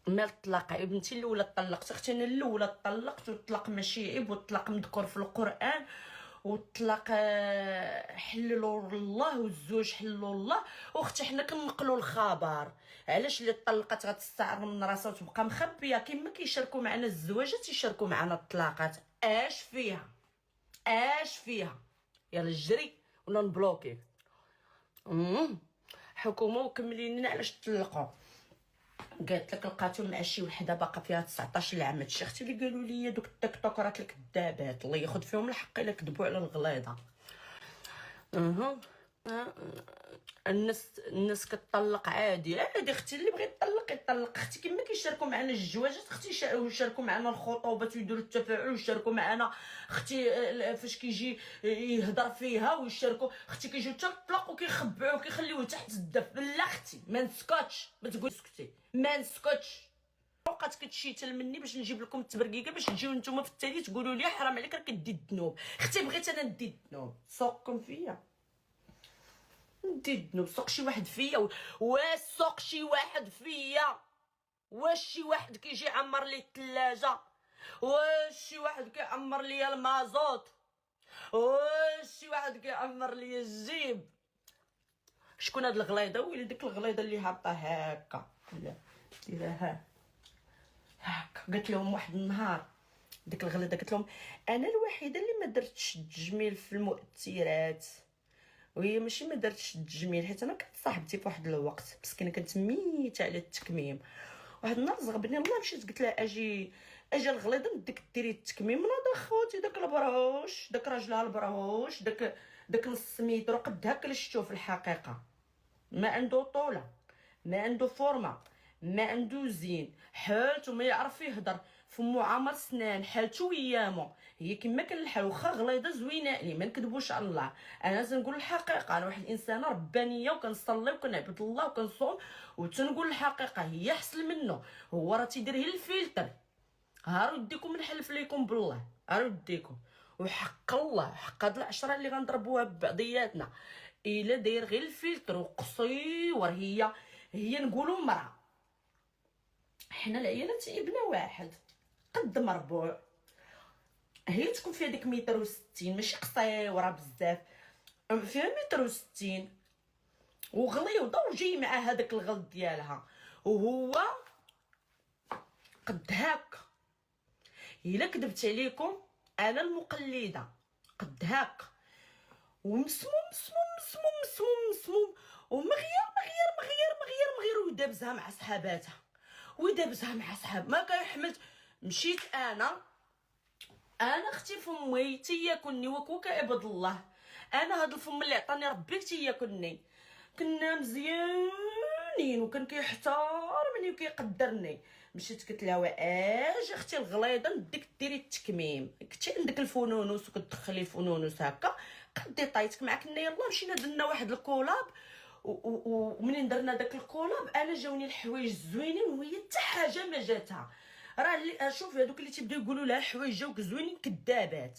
مال الطلاق بنتي الاولى طلقت اختي، انا الاولى طلقت، والطلاق ماشي عيب، والطلاق مذكور في القران، والطلاق حللوا الله والزوج حلوا الله. واختي حنا كنقلوا الخبر، علاش اللي طلقت غتستعر من راسها وتبقى مخبيه؟ كيما كيشاركوا معنا الزواجات يشاركوا معنا الطلاقات. اش فيها اش فيها؟ يلا جري ولا نبلوكي. حكومه وكملي لنا علاش تطلقوا. قالت لك لقاتو مع شي وحده باقا فيها 19 عام. هادشي اختي اللي قالوا لي دوك التيك توكرات الكذابات، الله ياخذ فيهم الحق الا كذبوا على الغليظه. الناس كتطلق عادي اختي، اللي بغى يطلق يطلق اختي، كما كيشاركوا معنا الجواجات اختي، يشاركوا معنا الخطوبات ويديروا التفاعل، ويشاركوا معنا اختي فاش كيجي يهضر فيها، ويشاركوا اختي كيجيو حتى الطلاق وكيخبعوا وكيخليوه تحت الدف. لا اختي ما نسكتش، ما تقول سكتي، ما نسكتش. بقات كتشيتل مني باش نجيب لكم التبرقيقه باش تجيو نتوما في التالي تقولوا لي حرام عليك راك كدي الذنوب. اختي بغيت انا ندي الذنوب، سوقكم فيا ندي الذنوب، سوق شي واحد فيا. وسوق شي واحد فيا. واش شي واحد كيجي يعمر لي الثلاجه؟ واش شي واحد كيعمر لي المازوت؟ واش شي واحد كيعمر لي الجيب؟ شكون هاد الغليظه؟ ويلي ديك الغليظه اللي هابطه هكا، لا ديرها هكا. قلت لهم واحد النهار ديك الغليظه، قلت لهم انا الوحيده اللي ما درتش التجميل في المؤثرات، وهي ماشي ما درتش التجميل حيت انا كانت صاحبتي في واحد الوقت مسكينه كانت ميته على التكميم. واحد النهار زغبني الله، مشيت قلت لها اجي الغليظه نديك ديري التكميم. ناض خوتي داك البروش، داك راجلها البروش، داك نص متر قد هكا اللي شفتو في الحقيقه، ما عنده طوله، ما عنده فورمه، ما عنده زين، حالته ما يعرف يهضر، فمو عامر سنان، حالته ويامو هي كما كان الحال. واخا غليظه زوينه لي، ما نكذبوش على الله، انا تنقول الحقيقه، انا واحد الانسانه ربانيه وكنصلي وكنعبد الله وكنصوم وتنقول الحقيقه. هي احسن منه، هو راه تيدير غير الفلتر. هارو يديكم نحلف ليكم بالله، هارو يديكم وحق الله، حق هاد العشره اللي غنضربوها ببعضياتنا، الا داير غير الفلتر وقصيور. هي نقولوا مرأة، حنا العيالات ابن واحد قد مربوع، هي تكون فيها ديك 160 ماشي قصيره بزاف، فيها 160 وغليظه وجاي مع هذاك الغلط ديالها، وهو قد هكا. الا كذبت عليكم انا المقلده قد هكا، ومسموم مسموم مسموم مسموم مسموم، ومغير مغير مغير مغير مغير، ودابزها مع صحاباتها، ودابزها مع صحاب ما كيحملت. مشيت انا اختي فمي تياكلني وكوكا عباد الله، انا هاد الفم اللي عطاني ربي تياكلني. كنا مزيانين وكان كيحترمني وكيقدرني. مشيت قلت لها واجي اختي الغليظه نديك ديري التكميم، كنتي عندك الفنونوس وكتدخلي الفنونوس هكا، قدي طايتك معاك لنا. يلا مشينا درنا واحد الكولاب، ومنين درنا داك الكولاب انا جاوني الحوايج زوينين وهي حتى حاجه ما جاتها. راه اللي شوفي هذوك اللي تيبداو يقولوا لها الحوايج جاوك زوينين كذابات،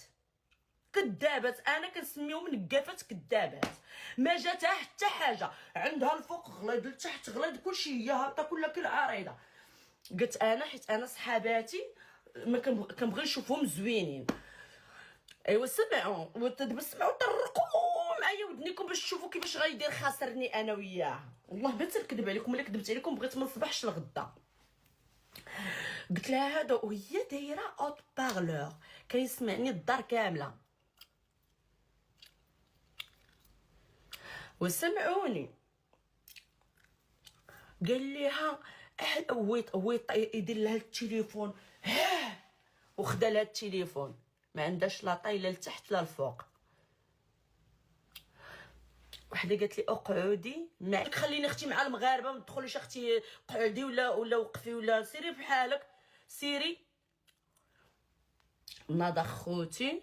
كذابات. انا كنسميهم نقافات كذابات، ما جاتها حتى حاجه. عندها الفوق غليظ، لتحت غليظ، كلشي هي هابطه كلها كالعريضه. قلت انا حيت انا صحاباتي ما كنبغي نشوفهم زوينين. ايوا سمعوا دابا سمعوا طرقوا معايا ودنيكم باش تشوفوا كيفاش غيدير خاسرني انا وياه. والله ما تنكذب عليكم، الا كذبت عليكم بغيت ما نصبحش لغدا. قلت لها هذا، وهي دايره اوت بارلور كيسمعني الدار كامله. وسمعوني قال ليها ويط يدير لها التليفون، وخدا لها التليفون، ما عندهاش لا طاي لا لتحت لا الفوق. وحده قالت لي اقعدي معك، خليني اختي مع المغاربه، ما تدخليش اختي، قعدي ولا وقفي ولا سيري بحالك سيري. ناض خوتي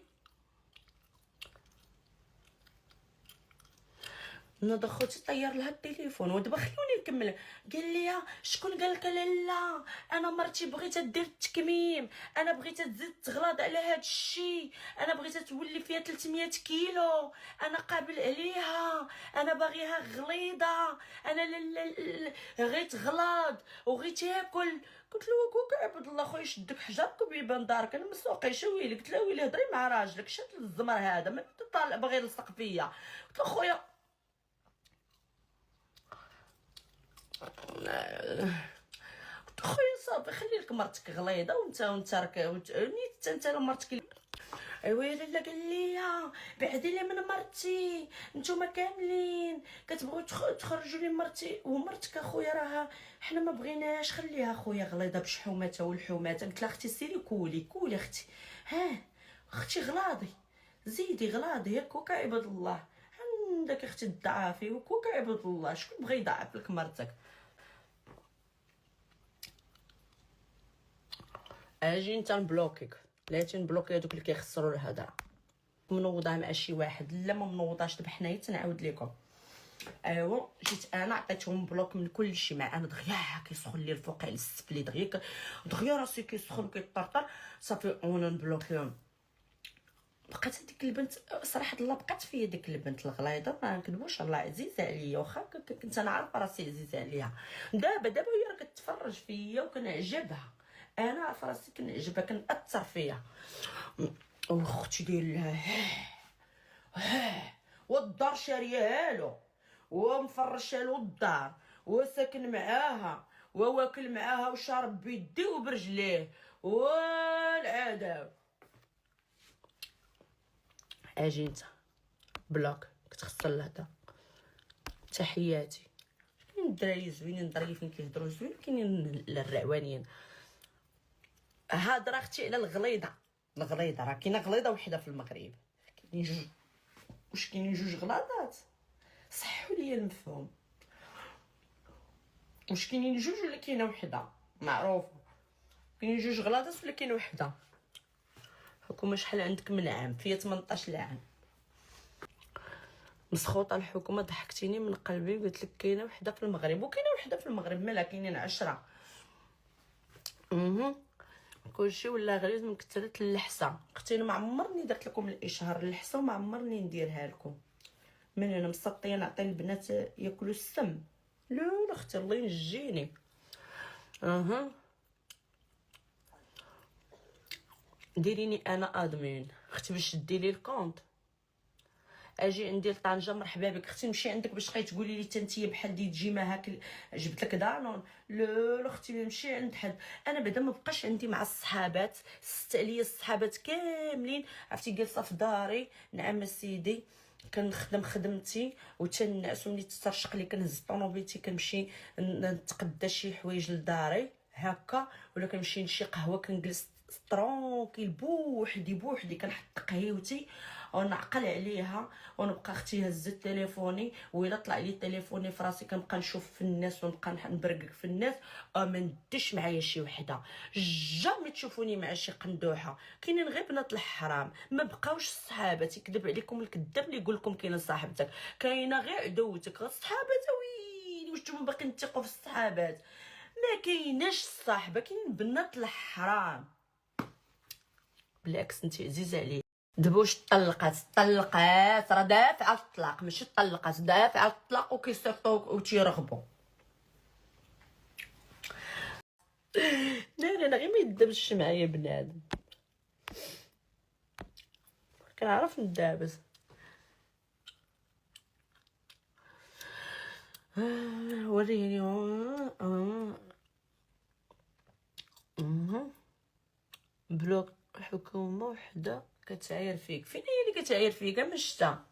نوض خوتي طير لها التليفون. ودابا خلوني نكمل. قال لي شكون قال لك؟ لا انا مرتي بغيتها دير التكميم، انا بغيتها تزيد تغلاض على هاد الشيء، انا بغيتها تولي فيها 300 كيلو، انا قابل عليها، انا باغيها غليظه، انا غير تغلاض وغير تاكل. قلت له كوكا عبد الله خويا شدك حجرك وبيبان دارك، انا مسوقيش ويلي. قلت له ويلي هضري مع راجلك، شات الزمر هذا ما طالع باغي يلصق فيا. قلت له خويا خويا صافي خلي لك مرتك غليظه وانت راك نيت انت مرتك. ايوا يا لاله قال لي بعدي لي من مرتي، نتوما كاملين كتبغيو تخرجوا لي مرتي ومرتك اخويا راه حنا ما بغيناش، خليها خويا غليظه بشحوماتها والحومات. قلت لها اختي سيري كولي اختي، ها اختي غلاضي زيدي غلاضي ياك كوكا عباد الله. عندك اختي الضعافي وكوكا عباد الله، شكون بغى يضعف لك مرتك؟ اجي انت نبلوكيك، لا تنبلوكي هذوك اللي كيخسروا الهضره. منوضه مع شي واحد لا ما منوضاش دابا حنايا تنعاود لكم. ايوا جيت انا عطيتهم بلوك من كل شيء. مع انا دغيا كيسخن لي الفوق على السفلي، دغيا راسي كيسخن كيطرطر صافي وانا نبلوكيهم. بقات هذيك البنت صراحه الله بقات فيا ديك البنت الغليظه ما نكذبوش الله عزيزه عليا، واخا كنت انا عارفه راسي عزيزه عليها. دابا هي راه كتفرج فيا وكنعجبها، انا عارفه راسي كنعجبها كنأثر فيا. واختي ديال والدار شاريها له ومفرشه له الدار وساكن معاها وواكل معاها وشارب بيديه وبرجليه والعذاب. اجي انت بلوك كتخسر الهضره. تحياتي. كاين الدراري زوينين ظريفين كيهضروا زوين، كاينين الرعوانيين. هضره اختي على الغليظه راه كاينه غليظه وحده في المغرب. كاينين جوج، واش كاينين جوج غلاضات؟ صحوا لي المفهوم. واش كاينين جوج ولا كاينه وحده؟ معروفه كاينين جوج غلاضات ولا كاينه وحده؟ الحكومه شحال عندك من عام؟ فيا 18 عام. مسخوطه الحكومه، ضحكتيني من قلبي. قلت لك كاينه وحده في المغرب، وكاينه وحده في المغرب مالا كاينين 10. كلشي ولا غليظ من كثرة اللحسه. اختي ما عمرني درت لكم الاشهار اللحسه وما عمرني نديرها لكم. من انا مسطيه نعطي البنات ياكلوا السم؟ لا اختي الله ينجيني. ديريني انا ادمين اختي باش ديري الكونط. اجي عندي لطنجه مرحبا بك اختي، نمشي عندك باش تقولي لي تنتي بحال دي جيما هاك جبت لك دانون؟ لا اختي نمشي عند حد. انا بعدا ما بقاش عندي مع الصحابات، ست عليا الصحابات كاملين عرفتي جالسه في داري. نعم سيدي كنخدم خدمتي وتنعس، وملي تسترشق لي كنهز طونوبيلتي كنمشي نتقدى شي حوايج لداري هكا، ولا كنمشي لشي قهوه كنجلس ترونكيل بوحدي كنحط قهيوتي ونعقل عليها ونبقى اختي هزت تليفوني، وإلا طلع لي تليفوني في راسي كنبقى نشوف في الناس ونبقى نبرقق في الناس. ما ندش معايا شي وحده، جامي تشوفوني مع شي قندوحه. كاينين غير بنات الحرام ما بقاوش صحابات. يكذب عليكم الكذاب اللي يقول لكم كاينه صاحبتك، كاينه غير عدوتك. الصحابات ويلي واش نتوما باقيين تثقوا في الصحابات؟ ما كايناش الصحبه، كاينين بنات الحرام. بالعكس انت عزيزه عليا. دابا واش طلقات راه دافعه الطلاق، ماشي طلقات دافعه الطلاق وكيصيفطوا وتيرغبوا. لا غير ما يدبش معايا بنادم، كنعرف ندابز. وريني بلوك حكومه وحده كتعاير فيك. فين هي اللي كتعاير فيك؟ ما شتا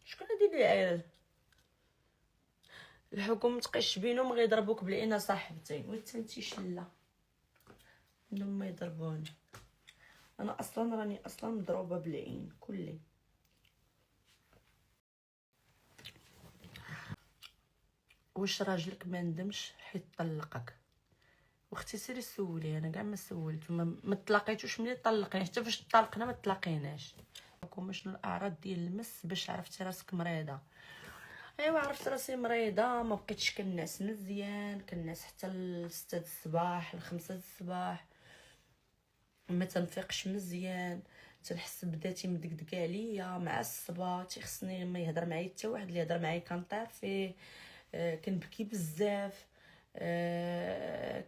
شكون هادي اللي عاير؟ الحكومه تقيش بينهم غيضربوك بلعينه صاحبتي وانتي شله انهم ما يضربوني. انا اصلا راني مضروبه بالعين كلي. واش راجلك ما ندمش حيت طلقك؟ واختي سيري سولي، انا كاع ما سولت. ما تلاقيتوش ملي طلقني، حتى فاش طلقنا ما تلاقيناش. الحكومه شنو الاعراض ديال المس باش عرفتي راسك مريضه. ايوا عرفت راسي مريضه، ما بقيتش كنعس مزيان، كنعس حتى ل 6 الصباح ل 5 الصباح، ما تنفيقش مزيان، تنحس بذاتي مدقدقه عليا معصبه، تيخصني ما يهضر معايا حتى واحد، اللي يهضر معايا كنطير فيه. كنبكي بزاف.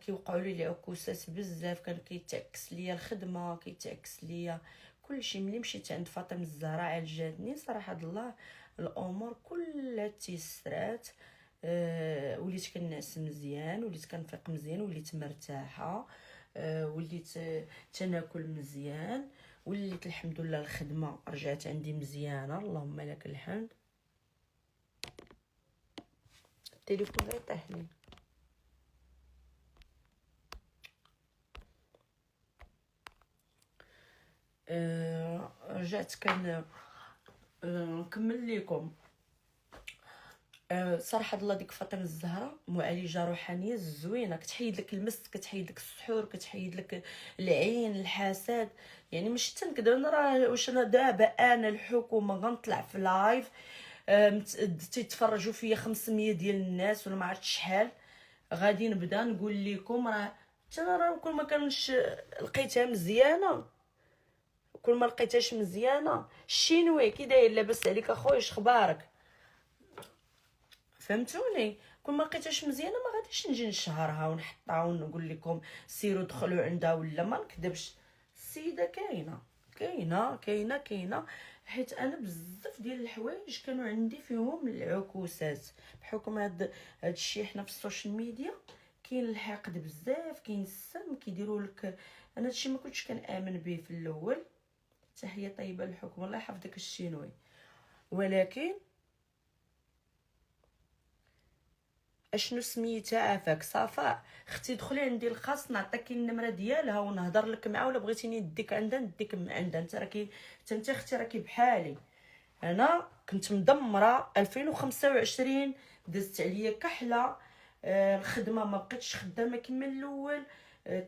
كيوقعوا لي العكوسات بزاف، كان كيتعكس ليا الخدمه، كيتعكس ليا كلشي. ملي مشيت عند فاطمه الزهراء عالجاتني صراحه الله، الامور كلها تيسرات. وليت كنعس مزيان، وليت كنفيق مزيان، وليت مرتاحه. وليت تناكل مزيان، وليت الحمد لله الخدمه رجعت عندي مزيانه، اللهم لك الحمد. التليفون غير طيح لي. رجعت نكمل لكم. صراحه الله ديك فاطمه الزهراء معالجه روحانيه زوينه، كتحيد لك المس، كتحيد لك السحور، كتحيد لك العين الحسد. يعني مش تنكذب، انا راه واش انا دابا انا الحكومه غنطلع في لايف تيتفرجوا فيا 500 ديال الناس ولا ما عرفتش شحال، غادي نبدا نقول لكم راه كل ما كانش لقيتها مزيانه، كل ما لقيتهاش مزيانه. الشينوي كي داير لاباس عليك اخويا، اخبارك؟ فهمتوني؟ كل ما لقيتهاش مزيانه ما غاديش نجي نشهرها ونحطها ونقول لكم سيروا دخلوا عندها، ولا ما نكذبش. السيده كاينه، حيت انا بزاف ديال الحوايج كانوا عندي فيهم العكوسات بحكم هاد الشيء. حنا في السوشيال ميديا كاين الحقد بزاف، كاين السم كيديروا لك. انا هادشي ما كنتش كنامن به في الاول. تحيه طيبه للحكومه، الله يحفظك الشينوي. ولكن اشنو سميتها عافاك صفاء اختي، دخلي عندي الخاص نعطيكي النمره ديالها ونهضر لك معها، ولا بغيتيني نديك عندها نديك عندها. انت راكي انت اختي راكي بحالي. انا كنت مدمره 2025، دزت عليا كحله. الخدمه ما بقيتش خدامه كما الاول.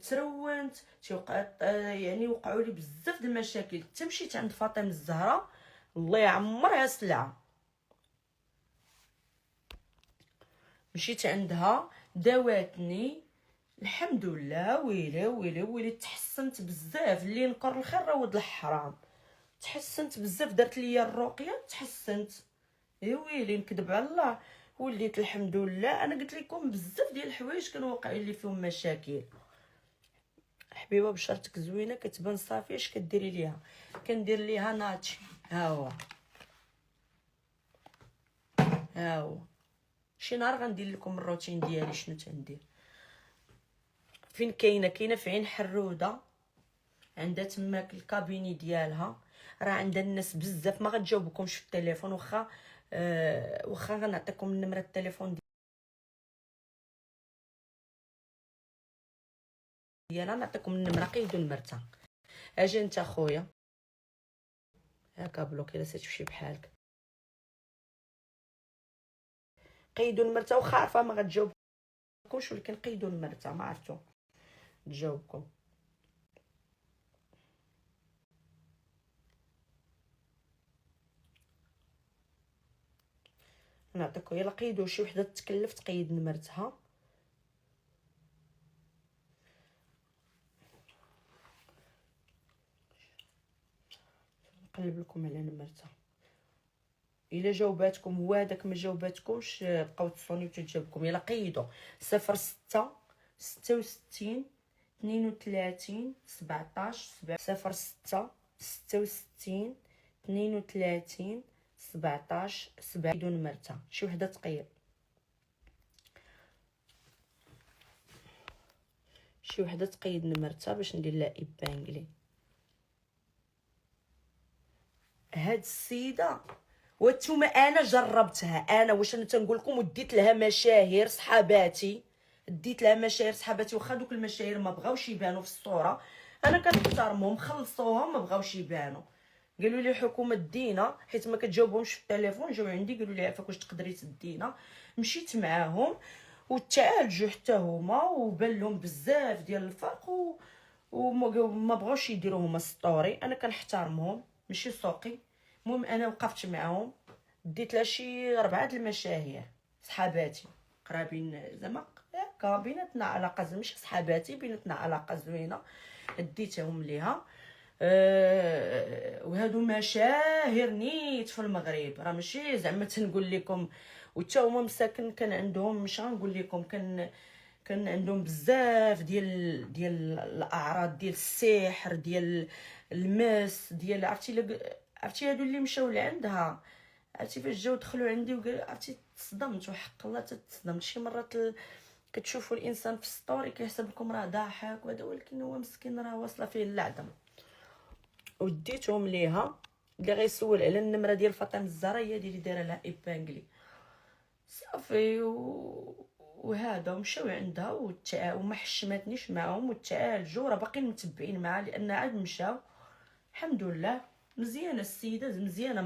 ترونت توقع. يعني وقعوا لي بزاف د المشاكل. حتى مشيت عند فاطمه الزهراء، الله يعمرها سلعه. مشيت عندها داواتني الحمد لله. ويلي تحسنت بزاف. اللي نقر الخير راه ولد الحرام. تحسنت بزاف، درت ليا الرقيه تحسنت. يا ويلي نكذب على الله، وليت الحمد لله. انا قلت لكم بزاف ديال الحوايج كانوا واقعين لي فيهم مشاكل. حبيبه بشرتك زوينه، كتبان صافي. اش كديري ليها؟ كندير ليها ناتشي. ها هو شي نهار غندير لكم الروتين ديالي شنو تندير. فين كاينه في عين حروده، عندها تماك الكابيني ديالها. راه عندها الناس بزاف ما غتجاوبكمش في التليفون. واخا غنعطيكم النمره التليفون ديالها، نعطيكم النمره. قيدوا المرته. اجي انت خويا هكا بلوكي، لا تمشي بحالك. قيدوا المرته، واخا عارفه ما غتجاوبكمش، ولكن قيدوا المرته ما عرفتو تجاوبكم. نعطيكم يلا قيدوا. شي وحده تكلف تقيد نمرتها. نقلب لكم على نمرتها. الا جاوباتكم هو هذاك، ما جاوباتكمش بقاو تصوني وتجاوبكم. يلا قيدوا 06 66 32 17 06 66 32 17 7. بدون مرته شي وحده تقيد. شي وحده تقيد نمرتها باش ندير لها ايبانغلي. هاد السيده وانتوما انا جربتها. انا واش انا تنقول لكم، وديت لها مشاهير صحاباتي. واخا دوك المشاهير ما بغاوش يبانوا في الصوره، انا كنحترمهم. خلصوهم ما بغاوش يبانوا. قالوا لي الحكومه دينا، حيت ما كتجاوبهمش في التليفون. جاو عندي قالوا لي عافاك واش تقدري تدينا. مشيت معاهم وتعالجوا حتى هما، وبان لهم بزاف ديال الفرق وما بغاوش يديروا هما ستوري. انا كنحترمهم. ماشي سوقي. المهم انا وقفت معاهم، ديت لها شي 4 د المشاهير صحاباتي قرابين، زعما هكا بيناتنا علاقه، ماشي صحاباتي، بيناتنا علاقه زوينه، ديتهم ليها. وهادو مشاهير نيت في المغرب، راه ماشي زعما تنقول لكم. وتا هما مساكن كان عندهم، مش غنقول لكم، كان عندهم بزاف ديال الاعراض ديال السحر، ديال المس، ديال عرفتي هادو اللي مشاو لعندها. عرفتي فاش جاو دخلوا عندي وقال، عرفتي تصدمت، وحق الله تصدمت. شي مرات كتشوفوا الانسان في السطوري كيحسب لكم راه ضاحك وهذا، ولكن هو مسكين راه واصله فيه اللعدم. وديتهم ليها، اللي غيسول على النمره ديال فاطمه الزهراء هي اللي دايره لها ايبانغلي صافي. وهذا مشاو عندها وما حشمتنيش معاهم، وتعالجوا، راه باقيين متبعين معها لان عاد مشاو. الحمد لله مزيانه السيده، مزيانه،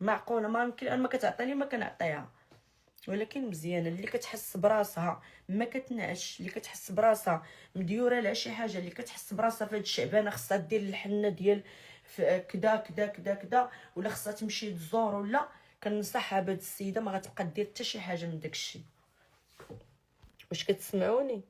معقوله ما يمكن انا ما كتعطيني ما كنعطيها، ولكن مزيانه. اللي كتحس براسها ما كتنعش، اللي كتحس براسها مديوره لها شي حاجه، اللي كتحس براسها في هاد الشعبانه خصها دير الحنه ديال كدا كدا كدا كدا، ولا خصها تمشي تزور، ولا كنصحها بهاد السيده ما غتبقى دير حتى شي حاجه من داكشي. واش كتسمعوني؟